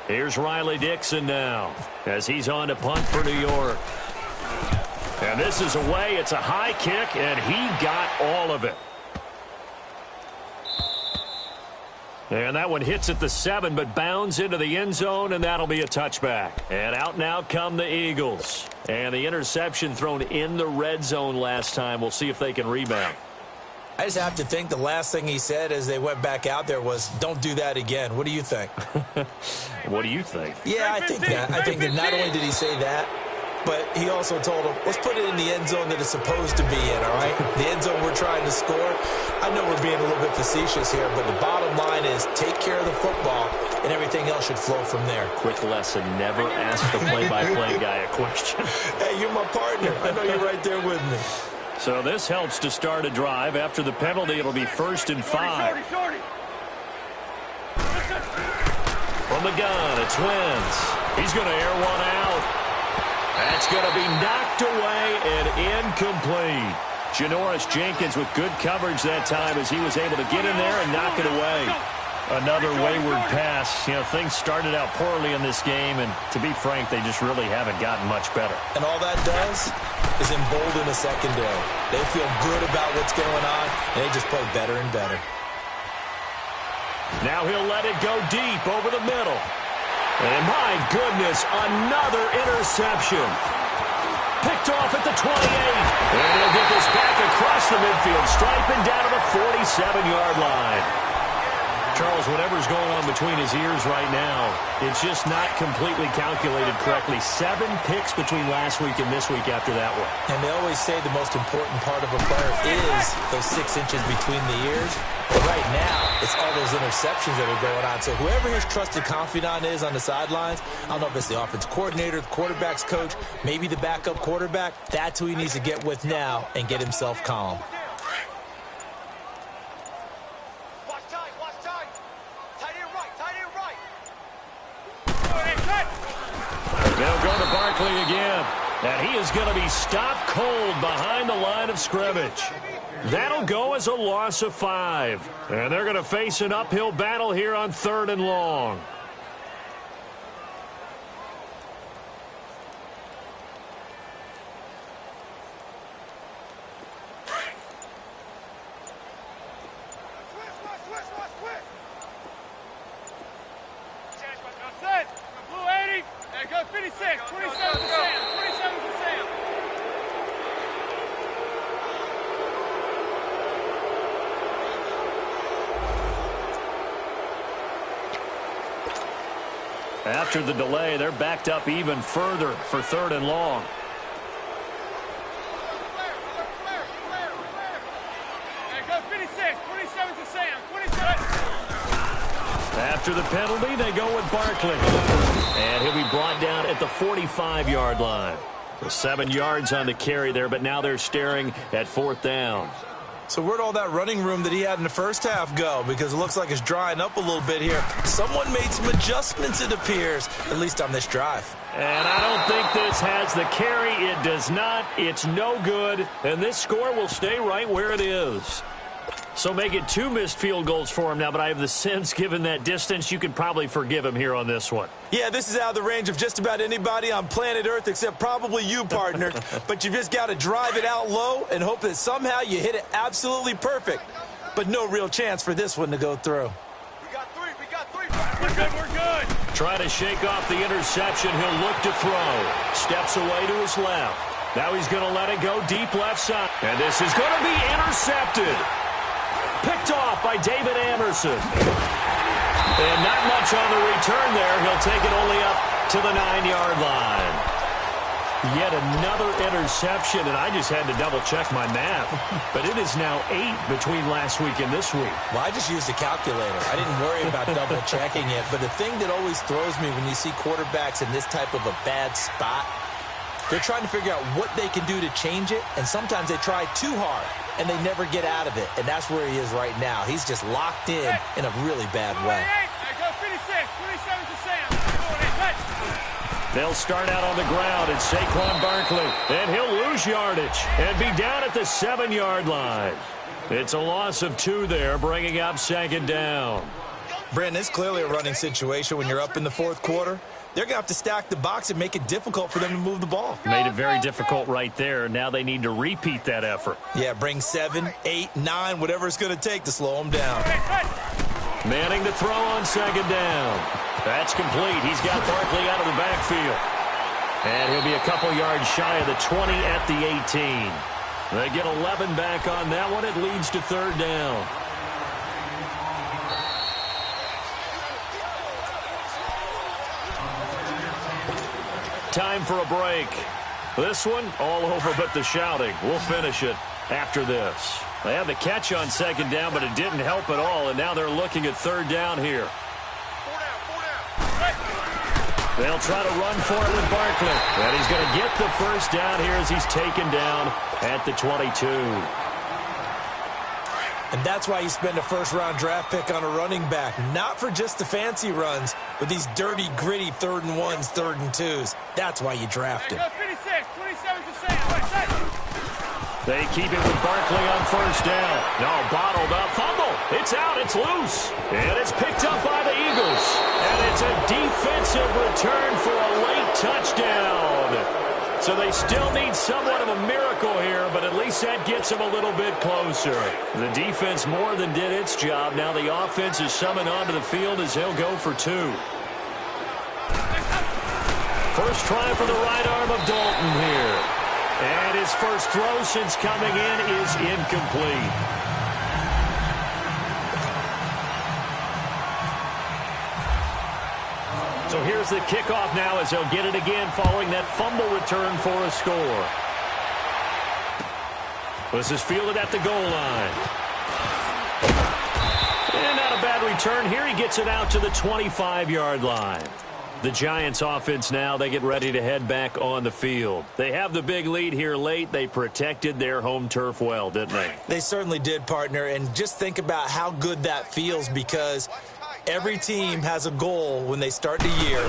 Here's Riley Dixon now as he's on to punt for New York. And this is away. It's a high kick, and he got all of it. And that one hits at the 7, but bounds into the end zone, and that'll be a touchback. And out now come the Eagles. And the interception thrown in the red zone last time. We'll see if they can rebound.
I just have to think the last thing he said as they went back out there was, don't do that again. What do you think?
What do you think?
Yeah, I think that. I think that not only did he say that, but he also told him, let's put it in the end zone that it's supposed to be in, all right? The end zone we're trying to score. I know we're being a little bit facetious here, but the bottom line is take care of the football, and everything else should flow from there.
Quick lesson, never ask the play-by-play guy a question.
Hey, you're my partner. I know you're right there with me.
So this helps to start a drive. After the penalty, it'll be 1st and 5. From the gun, it's Wentz. He's going to air one out. That's going to be knocked away and incomplete. Janoris Jenkins with good coverage that time as he was able to get in there and knock it away. Another wayward pass. You know, things started out poorly in this game, and to be frank, they just really haven't gotten much better.
And all that does is embolden the secondary. They feel good about what's going on, and they just play better and better.
Now he'll let it go deep over the middle. And my goodness, another interception. Picked off at the 28. And he'll get this back across the midfield stripe and down to the 47-yard line. Charles, whatever's going on between his ears right now, it's just not completely calculated correctly. 7 picks between last week and this week after that one.
And they always say the most important part of a player is those 6 inches between the ears. But right now, it's all those interceptions that are going on. So whoever his trusted confidant is on the sidelines, I don't know if it's the offense coordinator, the quarterback's coach, maybe the backup quarterback, that's who he needs to get with now and get himself calm.
They'll go to Barkley again. And he is going to be stopped cold behind the line of scrimmage. That'll go as a loss of 5. And they're going to face an uphill battle here on 3rd and long.
Go 56, 27 to Sam, 27 to Sam.
After the delay, they're backed up even further for 3rd and long.
Go 56, 27 to Sam, 27.
After the penalty, they go with Barkley. And he'll be brought down at the 45-yard line. So 7 yards on the carry there, but now they're staring at 4th down.
So where'd all that running room that he had in the first half go? Because it looks like it's drying up a little bit here. Someone made some adjustments, it appears, at least on this drive.
And I don't think this has the carry. It does not. It's no good. And this score will stay right where it is. So make it 2 missed field goals for him now, but I have the sense, given that distance, you could probably forgive him here on this one.
Yeah, this is out of the range of just about anybody on planet Earth except probably you, partner. But you've just got to drive it out low and hope that somehow you hit it absolutely perfect. But no real chance for this one to go through.
We got 3, we got 3. We're good, we're good.
Trying to shake off the interception. He'll look to throw. Steps away to his left. Now he's going to let it go deep left side. And this is going to be intercepted. Picked off by David Anderson. And not much on the return there. He'll take it only up to the 9-yard line. Yet another interception, and I just had to double-check my math. But it is now 8 between last week and this week.
Well, I just used a calculator. I didn't worry about double-checking it. But the thing that always throws me when you see quarterbacks in this type of a bad spot, they're trying to figure out what they can do to change it, and sometimes they try too hard, and they never get out of it. And that's where he is right now. He's just locked in a really bad way.
Go 56, 27 to Sam.
They'll start out on the ground at Saquon Barkley, and he'll lose yardage and be down at the 7-yard line. It's a loss of 2 there, bringing up 2nd down.
Brandon, it's clearly a running situation when you're up in the 4th quarter. They're going to have to stack the box and make it difficult for them to move the ball.
Made it very difficult right there. Now they need to repeat that effort.
Yeah, bring 7, 8, 9, whatever it's going to take to slow them down.
Manning to throw on 2nd down. That's complete. He's got Barkley out of the backfield. And he'll be a couple yards shy of the 20 at the 18. They get 11 back on that one. It leads to 3rd down. Time for a break. This one, all over but the shouting. We'll finish it after this. They had the catch on 2nd down, but it didn't help at all, and now they're looking at 3rd down here. They'll try to run for it with Barkley. And he's going to get the 1st down here as he's taken down at the 22.
And that's why you spend a 1st-round draft pick on a running back. Not for just the fancy runs, but these dirty, gritty 3rd and 1s, 3rd and 2s. That's why you draft him.
Go 56, 27 to Sam.
They keep it with Barkley on 1st down. No, bottled up. Fumble. It's out. It's loose. And it's picked up by the Eagles. And it's a defensive return for a late touchdown. So they still need somewhat of a miracle here, but at least that gets them a little bit closer. The defense more than did its job. Now the offense is summoned onto the field as he'll go for 2. First try for the right arm of Dalton here. And his first throw since coming in is incomplete. So here's the kickoff now as they'll get it again following that fumble return for a score. This is fielded at the goal line. And not a bad return here. He gets it out to the 25-yard line. The Giants offense now, they get ready to head back on the field. They have the big lead here late. They protected their home turf well, didn't they?
They certainly did, partner. And just think about how good that feels, because every team has a goal when they start the year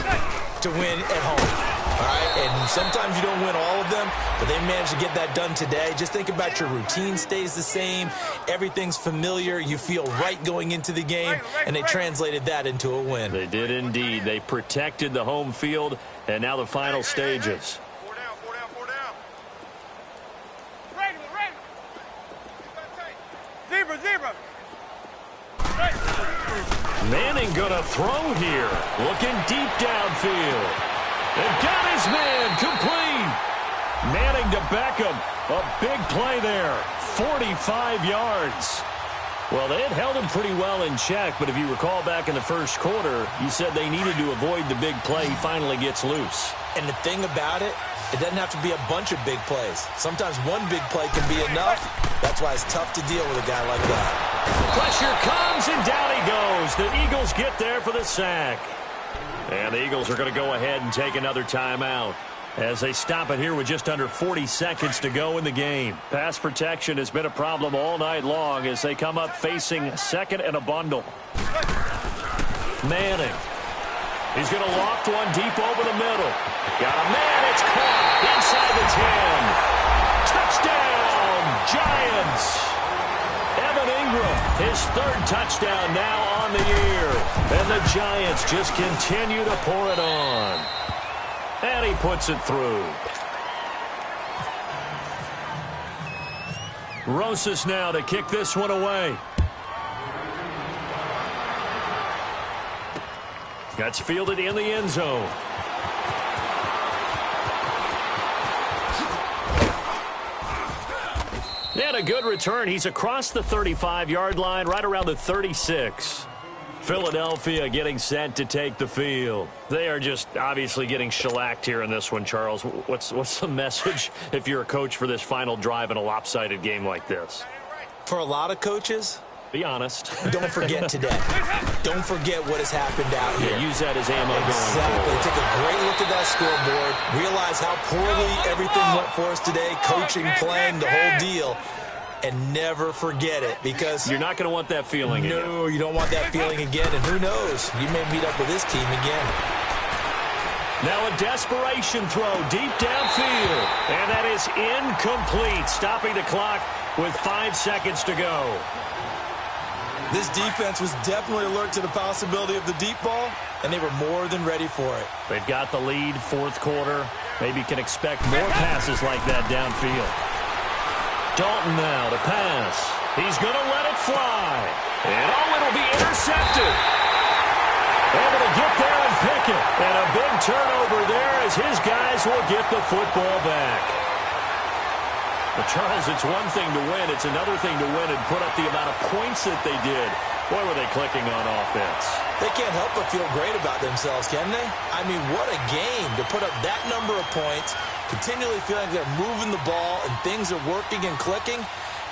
to win at home. All right, and sometimes you don't win all of them, but they managed to get that done today. Just think about your routine stays the same. Everything's familiar. You feel right going into the game, and they translated that into a win.
They did indeed. They protected the home field, and now the final stages.
Four down. Zebra.
Manning gonna throw here. Looking deep downfield. And got his man complete. Manning to Beckham. A big play there. 45 yards. Well, they had held him pretty well in check, but if you recall back in the first quarter, you said they needed to avoid the big play. He finally gets loose.
And the thing about it, it doesn't have to be a bunch of big plays. Sometimes one big play can be enough. That's why it's tough to deal with a guy like that.
Pressure comes, and down he goes. The Eagles get there for the sack. And the Eagles are going to go ahead and take another timeout as they stop it here with just under 40 seconds to go in the game. Pass protection has been a problem all night long as they come up facing second and a bundle. Manning. He's going to loft one deep over the middle. Got a man. It's caught inside the 10. Touchdown, Giants. Evan Ingram, his third touchdown now on the year. And the Giants just continue to pour it on. And he puts it through. Rosas now to kick this one away. That's fielded in the end zone. And a good return. He's across the 35-yard line, right around the 36. Philadelphia getting set to take the field. They are just obviously getting shellacked here in this one, Charles. What's the message if you're a coach for this final drive in a lopsided game like this?
For a lot of coaches,
be honest.
Don't forget today. Don't forget what has happened out here.
Yeah, use that as ammo
exactly.
going forward.
Take a great look at that scoreboard. Realize how poorly everything went for us today. Coaching, playing, the whole deal. And never forget it, because
you're not going to want that feeling again.
No, you don't want that feeling again. And who knows? You may meet up with this team again.
Now a desperation throw deep downfield. And that is incomplete. Stopping the clock with 5 seconds to go.
This defense was definitely alert to the possibility of the deep ball, and they were more than ready for it.
They've got the lead, fourth quarter. Maybe can expect more passes like that downfield. Dalton now to pass. He's going to let it fly. And it'll be intercepted. Able to get there and pick it. And a big turnover there as his guys will get the football back. But Charles, it's one thing to win. It's another thing to win and put up the amount of points that they did. Boy, were they clicking on offense.
They can't help but feel great about themselves, can they? I mean, what a game to put up that number of points, continually feeling like they're moving the ball and things are working and clicking.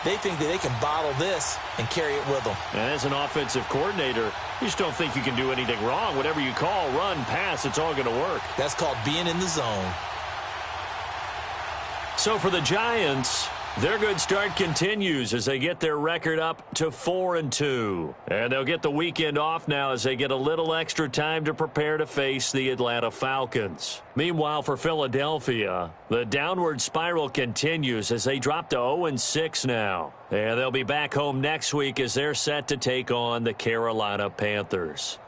They think that they can bottle this and carry it with them.
And as an offensive coordinator, you just don't think you can do anything wrong. Whatever you call, run, pass, it's all going to work.
That's called being in the zone.
So for the Giants, their good start continues as they get their record up to 4-2. And they'll get the weekend off now as they get a little extra time to prepare to face the Atlanta Falcons. Meanwhile, for Philadelphia, the downward spiral continues as they drop to 0-6 now. And they'll be back home next week as they're set to take on the Carolina Panthers.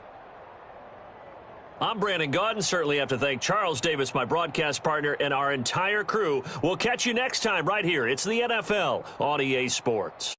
I'm Brandon Gaudin. Certainly have to thank Charles Davis, my broadcast partner, and our entire crew. We'll catch you next time right here. It's the NFL on EA Sports.